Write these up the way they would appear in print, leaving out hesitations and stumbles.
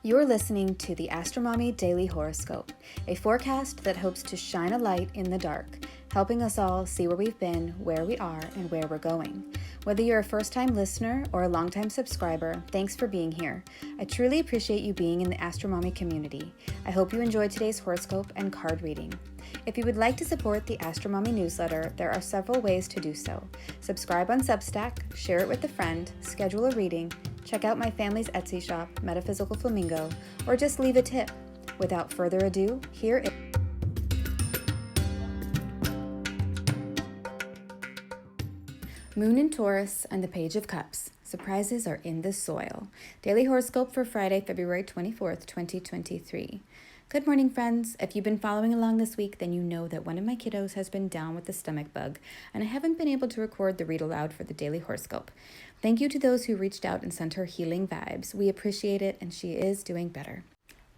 You're listening to the AstroMommy Daily Horoscope, a forecast that hopes to shine a light in the dark, helping us all see where we've been, where we are, and where we're going. Whether you're a first-time listener or a long-time subscriber, thanks for being here. I truly appreciate you being in the AstroMommy community. I hope you enjoyed today's horoscope and card reading. If you would like to support the AstroMommy Newsletter, there are several ways to do so. Subscribe on Substack, share it with a friend, schedule a reading, check out my family's Etsy shop, Metaphysical Flamingo, or just leave a tip. Without further ado, here is Moon in Taurus and the Page of Cups. Surprises are in the soil. Daily horoscope for Friday, February 24th, 2023. Good morning, friends. If you've been following along this week, then you know that one of my kiddos has been down with the stomach bug, and I haven't been able to record the read aloud for the daily horoscope. Thank you to those who reached out and sent her healing vibes. We appreciate it, and she is doing better.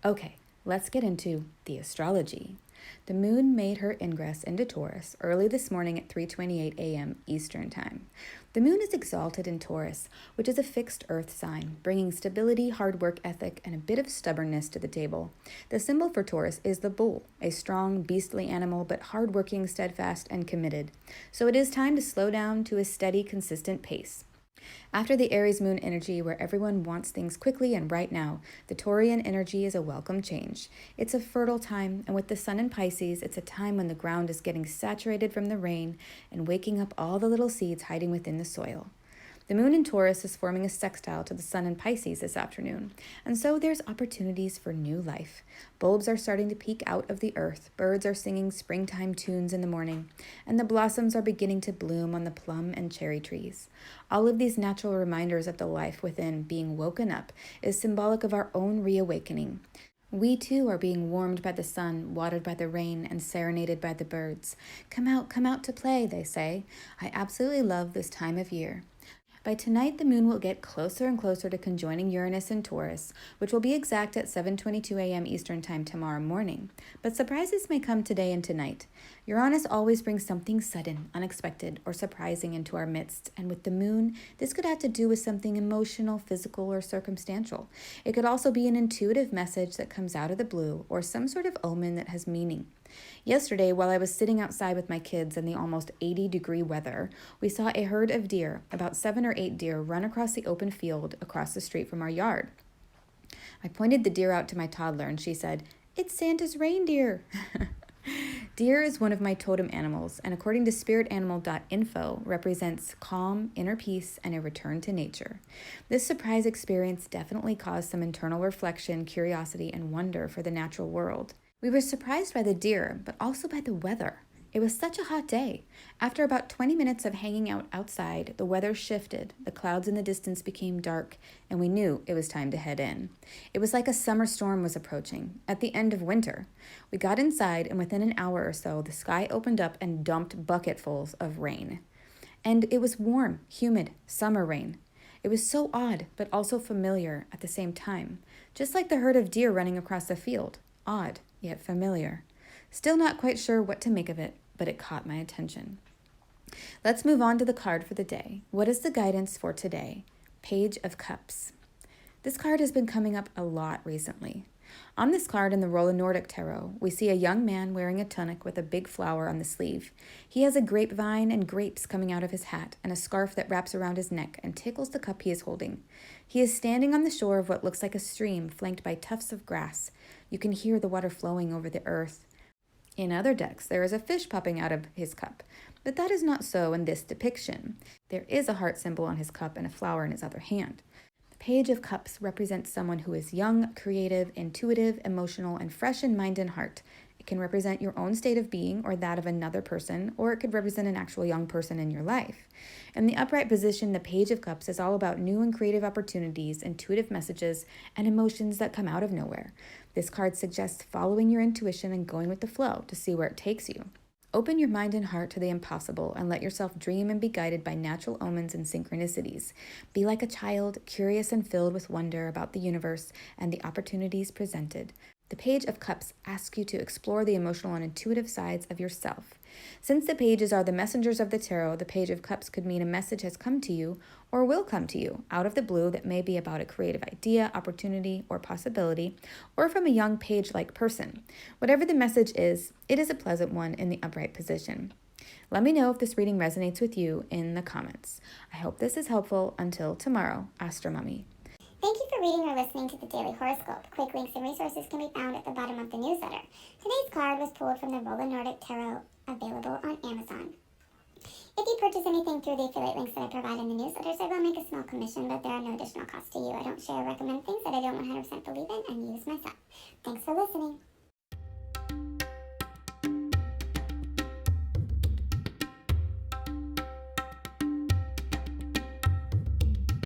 Okay, let's get into the astrology. The moon made her ingress into Taurus early this morning at 3:28 a.m. Eastern Time. The moon is exalted in Taurus, which is a fixed earth sign, bringing stability, hard work ethic, and a bit of stubbornness to the table. The symbol for Taurus is the bull, a strong, beastly animal, but hardworking, steadfast, and committed. So it is time to slow down to a steady, consistent pace. After the Aries moon energy, where everyone wants things quickly and right now, the Taurian energy is a welcome change. It's a fertile time, and with the sun in Pisces, it's a time when the ground is getting saturated from the rain and waking up all the little seeds hiding within the soil. The moon in Taurus is forming a sextile to the sun in Pisces this afternoon, and so there's opportunities for new life. Bulbs are starting to peek out of the earth, birds are singing springtime tunes in the morning, and the blossoms are beginning to bloom on the plum and cherry trees. All of these natural reminders of the life within being woken up is symbolic of our own reawakening. We too are being warmed by the sun, watered by the rain, and serenaded by the birds. Come out to play, they say. I absolutely love this time of year. By tonight, the moon will get closer and closer to conjoining Uranus in Taurus, which will be exact at 7:22 a.m. Eastern Time tomorrow morning. But surprises may come today and tonight. Uranus always brings something sudden, unexpected, or surprising into our midst, and with the moon, this could have to do with something emotional, physical, or circumstantial. It could also be an intuitive message that comes out of the blue, or some sort of omen that has meaning. Yesterday, while I was sitting outside with my kids in the almost 80-degree weather, we saw a herd of deer, about 7 or 8 deer, run across the open field across the street from our yard. I pointed the deer out to my toddler, and she said, "It's Santa's reindeer." Deer is one of my totem animals, and according to spiritanimal.info, represents calm, inner peace, and a return to nature. This surprise experience definitely caused some internal reflection, curiosity, and wonder for the natural world. We were surprised by the deer, but also by the weather. It was such a hot day. After about 20 minutes of hanging out outside, the weather shifted, the clouds in the distance became dark, and we knew it was time to head in. It was like a summer storm was approaching, at the end of winter. We got inside, and within an hour or so, the sky opened up and dumped bucketfuls of rain. And it was warm, humid, summer rain. It was so odd, but also familiar at the same time, just like the herd of deer running across the field. Odd, yet familiar. Still not quite sure what to make of it, but it caught my attention. Let's move on to the card for the day. What is the guidance for today? Page of Cups. This card has been coming up a lot recently. On this card in the Rolla Nordic tarot, we see a young man wearing a tunic with a big flower on the sleeve. He has a grapevine and grapes coming out of his hat and a scarf that wraps around his neck and tickles the cup he is holding. He is standing on the shore of what looks like a stream flanked by tufts of grass. You can hear the water flowing over the earth. In other decks, there is a fish popping out of his cup, but that is not so in this depiction. There is a heart symbol on his cup and a flower in his other hand. The Page of Cups represents someone who is young, creative, intuitive, emotional, and fresh in mind and heart. It can represent your own state of being or that of another person, or it could represent an actual young person in your life. In the upright position, the Page of Cups is all about new and creative opportunities, intuitive messages, and emotions that come out of nowhere. This card suggests following your intuition and going with the flow to see where it takes you. Open your mind and heart to the impossible and let yourself dream and be guided by natural omens and synchronicities. Be like a child, curious and filled with wonder about the universe and the opportunities presented. The Page of Cups asks you to explore the emotional and intuitive sides of yourself. Since the pages are the messengers of the tarot, the Page of Cups could mean a message has come to you or will come to you out of the blue that may be about a creative idea, opportunity, or possibility, or from a young page-like person. Whatever the message is, it is a pleasant one in the upright position. Let me know if this reading resonates with you in the comments. I hope this is helpful. Until tomorrow, AstroMommy. Thank you for reading or listening to the Daily Horoscope. Quick links and resources can be found at the bottom of the newsletter. Today's card was pulled from the Rolla Nordic Tarot, available on Amazon. If you purchase anything through the affiliate links that I provide in the newsletters, I will make a small commission, but there are no additional costs to you. I don't share or recommend things that I don't 100% believe in and use myself. Thanks for listening.